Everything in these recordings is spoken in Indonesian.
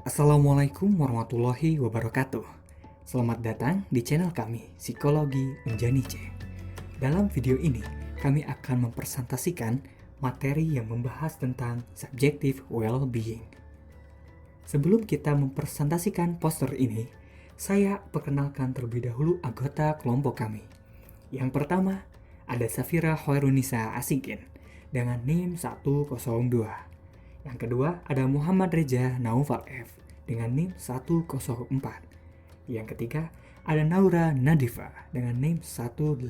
Assalamualaikum warahmatullahi wabarakatuh. Selamat datang di channel kami, Psikologi Menjani C. Dalam video ini, kami akan mempresentasikan materi yang membahas tentang subjective well-being. Sebelum kita mempresentasikan poster ini, saya perkenalkan terlebih dahulu anggota kelompok kami. Yang pertama, ada Safira Hoirunisa Asikin dengan NIM 102. Yang kedua, ada Muhammad Reza Naufal F dengan NIM 104. Yang ketiga, ada Naura Nadifa dengan NIM 118.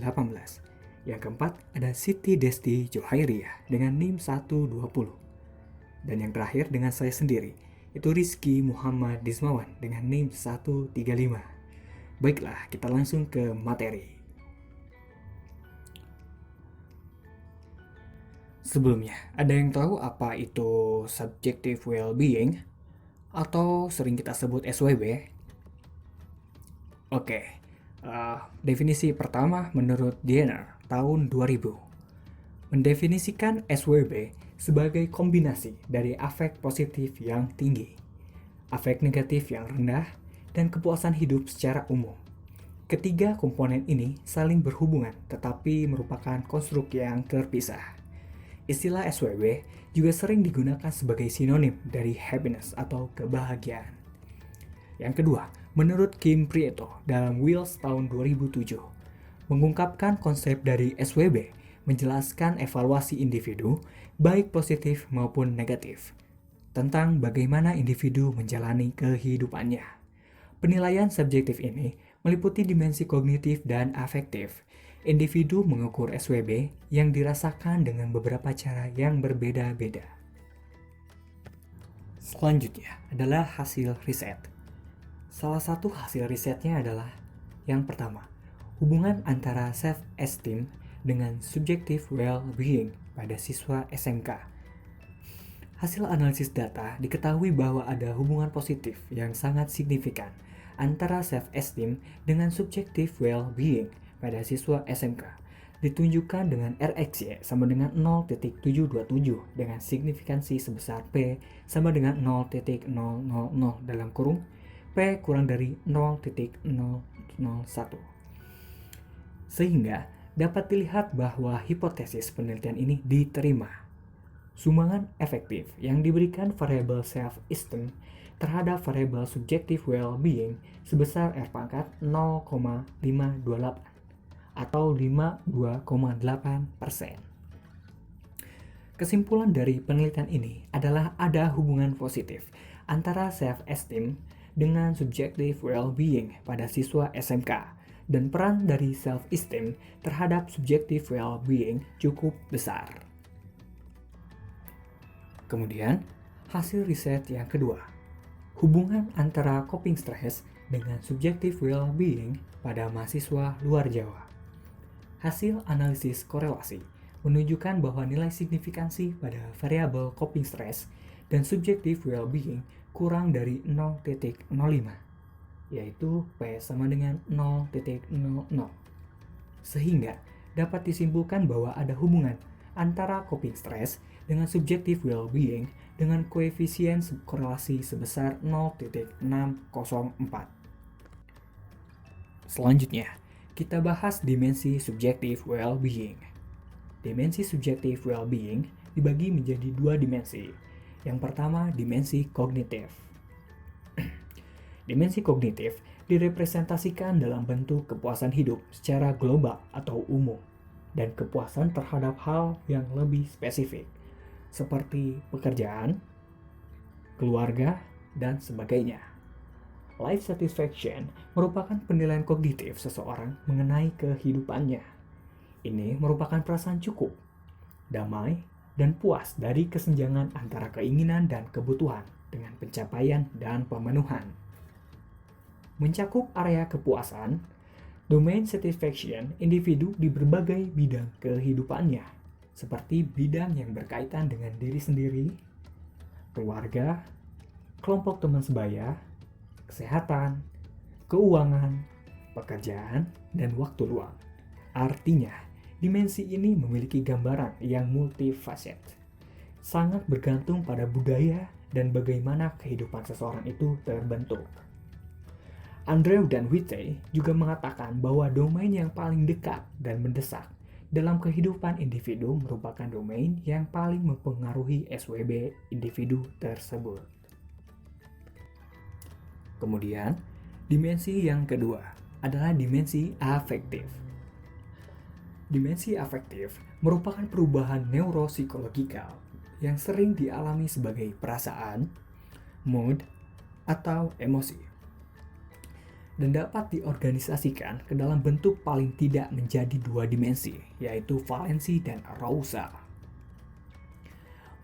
Yang keempat, ada Siti Desti Johairiyah dengan NIM 120. Dan yang terakhir dengan saya sendiri, itu Rizky Muhammad Dismawan dengan NIM 135. Baiklah, kita langsung ke materi. Sebelumnya, ada yang tahu apa itu subjective well-being atau sering kita sebut SWB? Oke, definisi pertama menurut Diener tahun 2000 mendefinisikan SWB sebagai kombinasi dari afek positif yang tinggi, afek negatif yang rendah, dan kepuasan hidup secara umum. Ketiga komponen ini saling berhubungan tetapi merupakan konstruk yang terpisah. Istilah SWB juga sering digunakan sebagai sinonim dari happiness atau kebahagiaan. Yang kedua, menurut Kim Prieto dalam Wheels tahun 2007, mengungkapkan konsep dari SWB menjelaskan evaluasi individu, baik positif maupun negatif, tentang bagaimana individu menjalani kehidupannya. Penilaian subjektif ini meliputi dimensi kognitif dan afektif. Individu mengukur SWB yang dirasakan dengan beberapa cara yang berbeda-beda. Selanjutnya adalah hasil riset. Salah satu hasil risetnya adalah yang pertama, hubungan antara self-esteem dengan subjective well-being pada siswa SMK. Hasil analisis data diketahui bahwa ada hubungan positif yang sangat signifikan antara self-esteem dengan subjective well-being pada siswa SMK, ditunjukkan dengan RxY sama dengan 0.727 dengan signifikansi sebesar P sama dengan 0.000 dalam kurung P kurang dari 0.001. Sehingga dapat dilihat bahwa hipotesis penelitian ini diterima. Sumbangan efektif yang diberikan variabel self-esteem terhadap variabel subjective well-being sebesar R⁻0,528 atau 52,8%. Kesimpulan dari penelitian ini adalah ada hubungan positif antara self-esteem dengan subjective well-being pada siswa SMK, dan peran dari self-esteem terhadap subjective well-being cukup besar. Kemudian, hasil riset yang kedua, hubungan antara coping stress dengan subjective well-being pada mahasiswa luar Jawa. Hasil analisis korelasi menunjukkan bahwa nilai signifikansi pada variabel coping stress dan subjective well-being kurang dari 0.05, yaitu P sama dengan 0.00. Sehingga dapat disimpulkan bahwa ada hubungan antara coping stress dengan subjective well-being dengan koefisien korelasi sebesar 0.604. Selanjutnya, kita bahas dimensi subjective well-being. Dimensi subjective well-being dibagi menjadi dua dimensi. Yang pertama, dimensi kognitif. Dimensi kognitif direpresentasikan dalam bentuk kepuasan hidup secara global atau umum, dan kepuasan terhadap hal yang lebih spesifik, seperti pekerjaan, keluarga, dan sebagainya. Life satisfaction merupakan penilaian kognitif seseorang mengenai kehidupannya. Ini merupakan perasaan cukup, damai, dan puas dari kesenjangan antara keinginan dan kebutuhan dengan pencapaian dan pemenuhan. Mencakup area kepuasan, domain satisfaction individu di berbagai bidang kehidupannya, seperti bidang yang berkaitan dengan diri sendiri, keluarga, kelompok teman sebaya, kesehatan, keuangan, pekerjaan, dan waktu luang. Artinya, dimensi ini memiliki gambaran yang multifaset, sangat bergantung pada budaya dan bagaimana kehidupan seseorang itu terbentuk. Andrew dan Whitney juga mengatakan bahwa domain yang paling dekat dan mendesak dalam kehidupan individu merupakan domain yang paling mempengaruhi SWB individu tersebut. Kemudian, dimensi yang kedua adalah dimensi afektif. Dimensi afektif merupakan perubahan neuropsikologikal yang sering dialami sebagai perasaan, mood, atau emosi, dan dapat diorganisasikan ke dalam bentuk paling tidak menjadi dua dimensi, yaitu valensi dan arousal.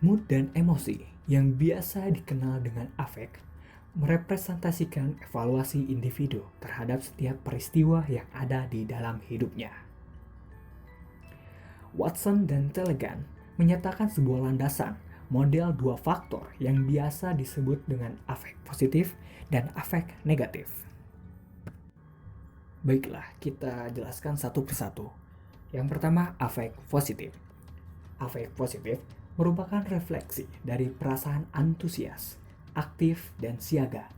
Mood dan emosi yang biasa dikenal dengan afek merepresentasikan evaluasi individu terhadap setiap peristiwa yang ada di dalam hidupnya. Watson dan Telegan menyatakan sebuah landasan model dua faktor yang biasa disebut dengan afek positif dan afek negatif. Baiklah, kita jelaskan satu persatu. Yang pertama, afek positif. Afek positif merupakan refleksi dari perasaan antusias, aktif, dan siaga.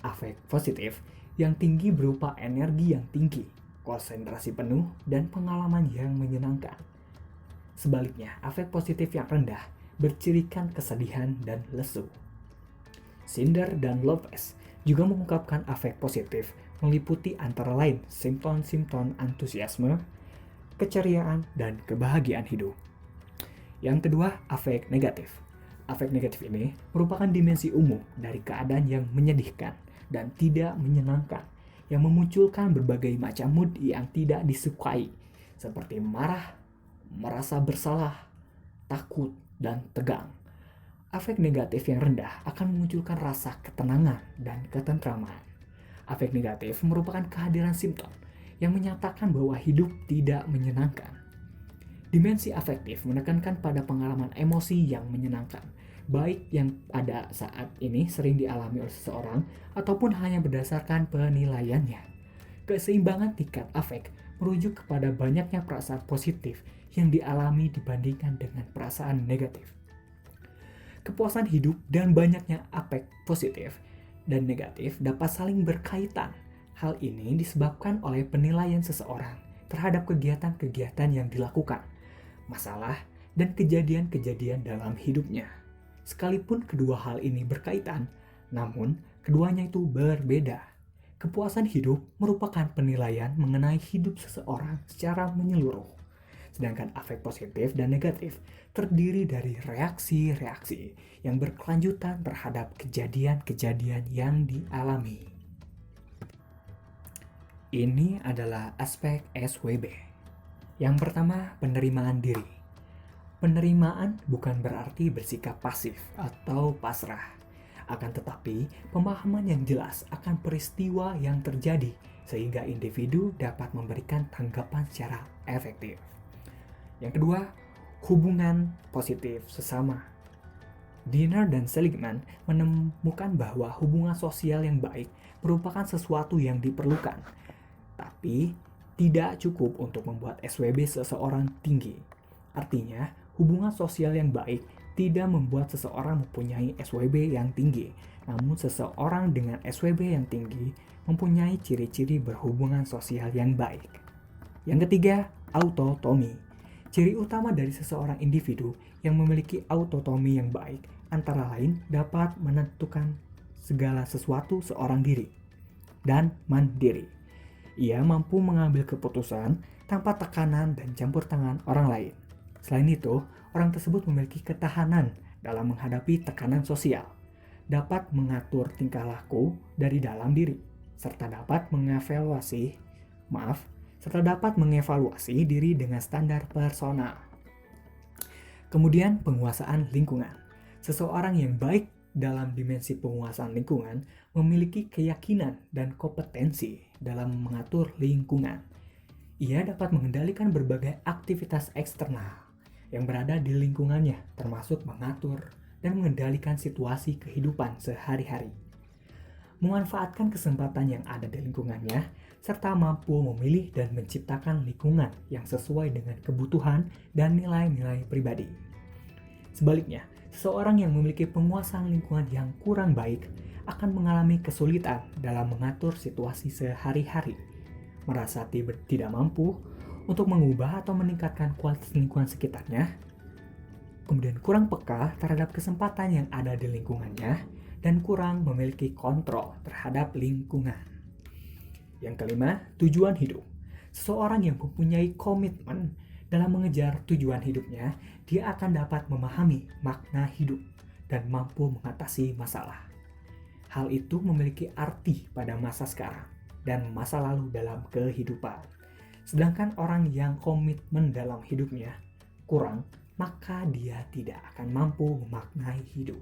Afek positif yang tinggi berupa energi yang tinggi, konsentrasi penuh, dan pengalaman yang menyenangkan. Sebaliknya, afek positif yang rendah bercirikan kesedihan dan lesu. Cinder dan Lopez juga mengungkapkan afek positif meliputi antara lain simptom-simptom antusiasme, keceriaan, dan kebahagiaan hidup. Yang kedua, afek negatif. Afek negatif ini merupakan dimensi umum dari keadaan yang menyedihkan dan tidak menyenangkan, yang memunculkan berbagai macam mood yang tidak disukai, seperti marah, merasa bersalah, takut, dan tegang. Afek negatif yang rendah akan memunculkan rasa ketenangan dan ketentraman. Afek negatif merupakan kehadiran simptom yang menyatakan bahwa hidup tidak menyenangkan. Dimensi afektif menekankan pada pengalaman emosi yang menyenangkan, baik yang ada saat ini sering dialami oleh seseorang ataupun hanya berdasarkan penilaiannya. Keseimbangan tingkat afek merujuk kepada banyaknya perasaan positif yang dialami dibandingkan dengan perasaan negatif. Kepuasan hidup dan banyaknya afek positif dan negatif dapat saling berkaitan. Hal ini disebabkan oleh penilaian seseorang terhadap kegiatan-kegiatan yang dilakukan, masalah, dan kejadian-kejadian dalam hidupnya. Sekalipun kedua hal ini berkaitan, namun keduanya itu berbeda. Kepuasan hidup merupakan penilaian mengenai hidup seseorang secara menyeluruh. Sedangkan afek positif dan negatif terdiri dari reaksi-reaksi yang berkelanjutan terhadap kejadian-kejadian yang dialami. Ini adalah aspek SWB. Yang pertama, penerimaan diri. Penerimaan bukan berarti bersikap pasif atau pasrah. Akan tetapi, pemahaman yang jelas akan peristiwa yang terjadi sehingga individu dapat memberikan tanggapan secara efektif. Yang kedua, hubungan positif sesama. Diener dan Seligman menemukan bahwa hubungan sosial yang baik merupakan sesuatu yang diperlukan, tapi tidak cukup untuk membuat SWB seseorang tinggi. Artinya, hubungan sosial yang baik tidak membuat seseorang mempunyai SWB yang tinggi, namun seseorang dengan SWB yang tinggi mempunyai ciri-ciri berhubungan sosial yang baik. Yang ketiga, autotomi. Ciri utama dari seseorang individu yang memiliki autotomi yang baik antara lain dapat menentukan segala sesuatu seorang diri dan mandiri. Ia mampu mengambil keputusan tanpa tekanan dan campur tangan orang lain. Selain itu, orang tersebut memiliki ketahanan dalam menghadapi tekanan sosial, dapat mengatur tingkah laku dari dalam diri, serta dapat mengevaluasi diri dengan standar personal. Kemudian, penguasaan lingkungan. Seseorang yang baik dalam dimensi penguasaan lingkungan memiliki keyakinan dan kompetensi dalam mengatur lingkungan. Ia dapat mengendalikan berbagai aktivitas eksternal yang berada di lingkungannya, termasuk mengatur dan mengendalikan situasi kehidupan sehari-hari. Memanfaatkan kesempatan yang ada di lingkungannya, serta mampu memilih dan menciptakan lingkungan yang sesuai dengan kebutuhan dan nilai-nilai pribadi. Sebaliknya, Seseorang yang memiliki penguasaan lingkungan yang kurang baik akan mengalami kesulitan dalam mengatur situasi sehari-hari, merasa tidak mampu untuk mengubah atau meningkatkan kualitas lingkungan sekitarnya, kemudian kurang peka terhadap kesempatan yang ada di lingkungannya, dan kurang memiliki kontrol terhadap lingkungan. Yang kelima, tujuan hidup. Seseorang yang mempunyai komitmen dalam mengejar tujuan hidupnya, dia akan dapat memahami makna hidup dan mampu mengatasi masalah. Hal itu memiliki arti pada masa sekarang dan masa lalu dalam kehidupan. Sedangkan orang yang komitmen dalam hidupnya kurang, maka dia tidak akan mampu memaknai hidup.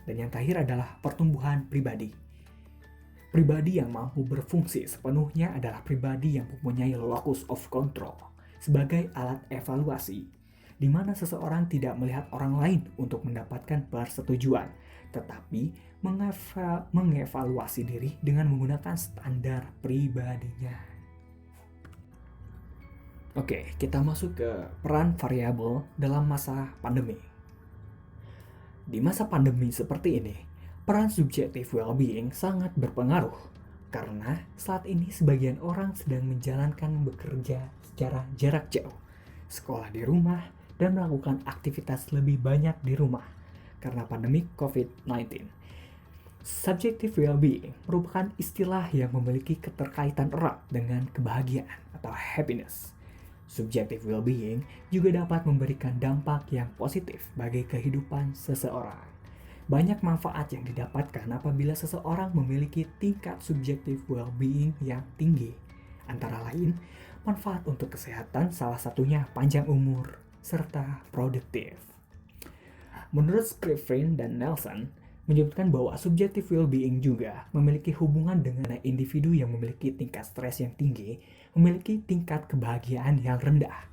Dan yang terakhir adalah pertumbuhan pribadi. Pribadi yang mampu berfungsi sepenuhnya adalah pribadi yang mempunyai locus of control sebagai alat evaluasi, di mana seseorang tidak melihat orang lain untuk mendapatkan persetujuan, tetapi mengevaluasi diri dengan menggunakan standar pribadinya. Oke, kita masuk ke peran variabel dalam masa pandemi. Di masa pandemi seperti ini, peran subjective well-being sangat berpengaruh karena saat ini sebagian orang sedang menjalankan bekerja secara jarak jauh, sekolah di rumah, dan melakukan aktivitas lebih banyak di rumah karena pandemi COVID-19. Subjective well-being merupakan istilah yang memiliki keterkaitan erat dengan kebahagiaan atau happiness. Subjective well-being juga dapat memberikan dampak yang positif bagi kehidupan seseorang. Banyak manfaat yang didapatkan apabila seseorang memiliki tingkat subjective well-being yang tinggi. Antara lain, manfaat untuk kesehatan salah satunya panjang umur serta produktif. Menurut Scriven dan Nelson, menyebutkan bahwa subjective well-being juga memiliki hubungan dengan individu yang memiliki tingkat stres yang tinggi, memiliki tingkat kebahagiaan yang rendah.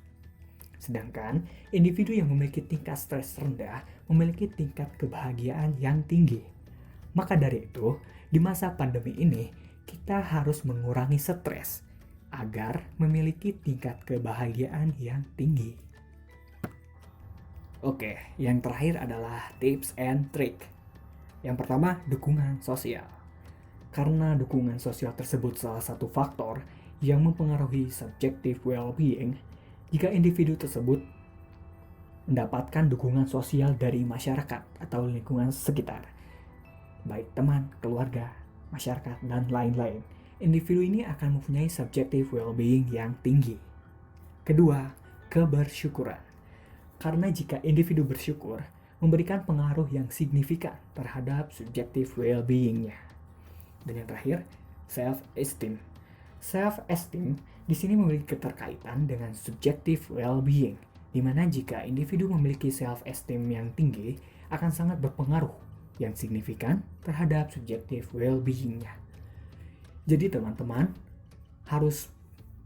Sedangkan individu yang memiliki tingkat stres rendah memiliki tingkat kebahagiaan yang tinggi. Maka dari itu, di masa pandemi ini, kita harus mengurangi stres agar memiliki tingkat kebahagiaan yang tinggi. Oke, yang terakhir adalah tips and trick. Yang pertama, dukungan sosial. Karena dukungan sosial tersebut salah satu faktor yang mempengaruhi subjective well-being, jika individu tersebut mendapatkan dukungan sosial dari masyarakat atau lingkungan sekitar, baik teman, keluarga, masyarakat, dan lain-lain, individu ini akan mempunyai subjective well-being yang tinggi. Kedua, kebersyukuran. Karena jika individu bersyukur, memberikan pengaruh yang signifikan terhadap subjective well-being-nya. Dan yang terakhir, self-esteem. Self-esteem di sini memiliki keterkaitan dengan subjective well-being, di mana jika individu memiliki self-esteem yang tinggi, akan sangat berpengaruh yang signifikan terhadap subjective well-being-nya. Jadi teman-teman harus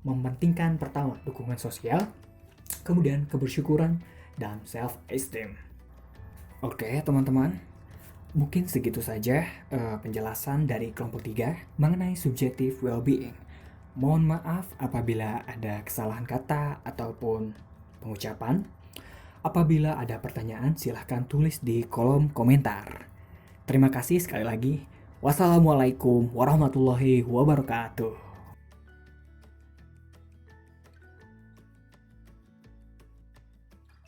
mementingkan pertama dukungan sosial, kemudian kebersyukuran, dan self-esteem. Oke teman-teman, mungkin segitu saja penjelasan dari kelompok 3 mengenai subjective well-being. Mohon maaf apabila ada kesalahan kata ataupun pengucapan. Apabila ada pertanyaan, silahkan tulis di kolom komentar. Terima kasih sekali lagi. Wassalamualaikum warahmatullahi wabarakatuh.